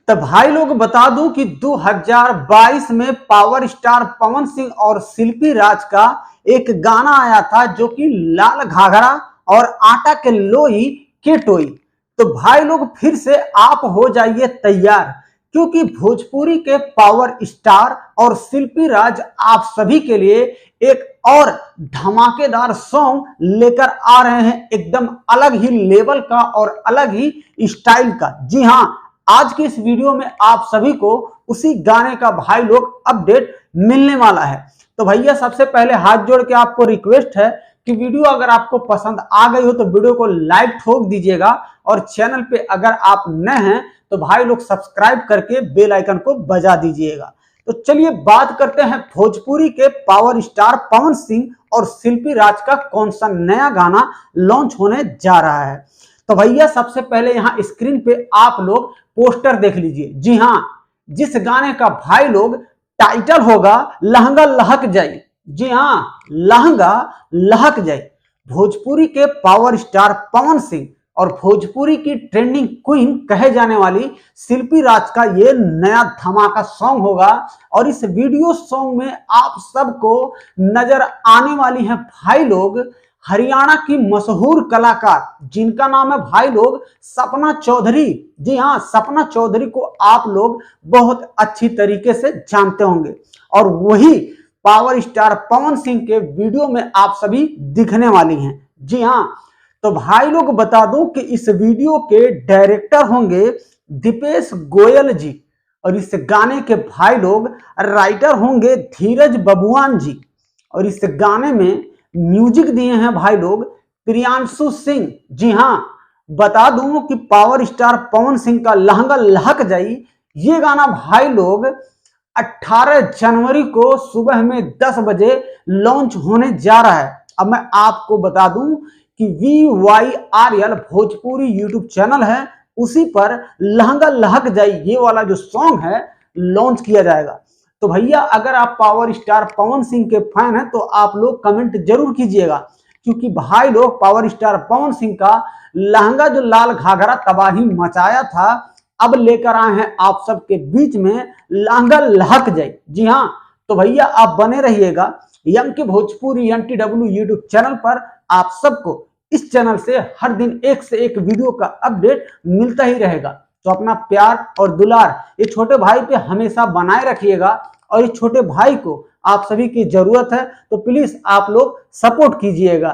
तो भाई लोग बता दूं कि 2022 में पावर स्टार पवन सिंह और शिल्पी राज का एक गाना आया था जो कि लाल घाघरा और आटा के लोई के टोई। तो भाई लोग फिर से आप हो जाइए तैयार, क्योंकि भोजपुरी के पावर स्टार और शिल्पी राज आप सभी के लिए एक और धमाकेदार सॉन्ग लेकर आ रहे हैं, एकदम अलग ही लेवल का और अलग ही स्टाइल का। जी हाँ, आज के इस वीडियो में आप सभी को उसी गाने का भाई लोग अपडेट मिलने वाला है। तो भैया सबसे पहले हाथ जोड़ के आपको रिक्वेस्ट है कि वीडियो अगर आपको पसंद आ गई हो तो वीडियो को लाइक ठोक दीजिएगा, और चैनल पे अगर आप नए हैं तो भाई लोग सब्सक्राइब करके बेल आइकन को बजा दीजिएगा। तो चलिए बात करते हैं भोजपुरी के पावर स्टार पवन सिंह और शिल्पी राज का कौन सा नया गाना लॉन्च होने जा रहा है। तो भैया सबसे पहले यहाँ स्क्रीन पे आप लोग पोस्टर देख लीजिए। जी हाँ, जिस गाने का भाई लोग टाइटल होगा लहंगा लहक जाए। जी हाँ, लहंगा लहक जाए। भोजपुरी के पावर स्टार पवन सिंह और भोजपुरी की ट्रेंडिंग क्वीन कहे जाने वाली शिल्पी राज का ये नया धमाका सॉन्ग होगा, और इस वीडियो सॉन्ग में आप सबको नजर आने वाली हैं भाई लोग हरियाणा की मशहूर कलाकार जिनका नाम है भाई लोग सपना चौधरी। जी हाँ, सपना चौधरी को आप लोग बहुत अच्छी तरीके से जानते होंगे, और वही पावर स्टार पवन सिंह के वीडियो में आप सभी दिखने वाली हैं। जी हाँ, तो भाई लोग बता दूं कि इस वीडियो के डायरेक्टर होंगे दीपेश गोयल जी, और इस गाने के भाई लोग राइटर होंगे धीरज बबुआन जी, और इस गाने में म्यूजिक दिए हैं भाई लोग प्रियांशु सिंह। जी हाँ, बता दूं कि पावर स्टार पवन सिंह का लहंगा लहक जाई ये गाना भाई लोग 18 जनवरी को सुबह में 10 बजे लॉन्च होने जा रहा है। अब मैं आपको बता दूं कि VYRL भोजपुरी यूट्यूब चैनल है, उसी पर लहंगा लहक जाई ये वाला जो सॉन्ग है लॉन्च किया जाएगा। तो भैया अगर आप पावर स्टार पवन सिंह के फैन हैं तो आप लोग कमेंट जरूर कीजिएगा, क्योंकि भाई लोग पावर स्टार पवन सिंह का लहंगा जो लाल घाघरा तबाही मचाया था, अब लेकर आए हैं आप सबके बीच में लहंगा लहक जाए। जी हाँ, तो भैया आप बने रहिएगा यम के भोजपुरी NTW यूट्यूब चैनल पर। आप सबको इस चैनल से हर दिन एक से एक वीडियो का अपडेट मिलता ही रहेगा। तो अपना प्यार और दुलार ये छोटे भाई पे हमेशा बनाए रखिएगा, और इस छोटे भाई को आप सभी की जरूरत है तो प्लीज आप लोग सपोर्ट कीजिएगा।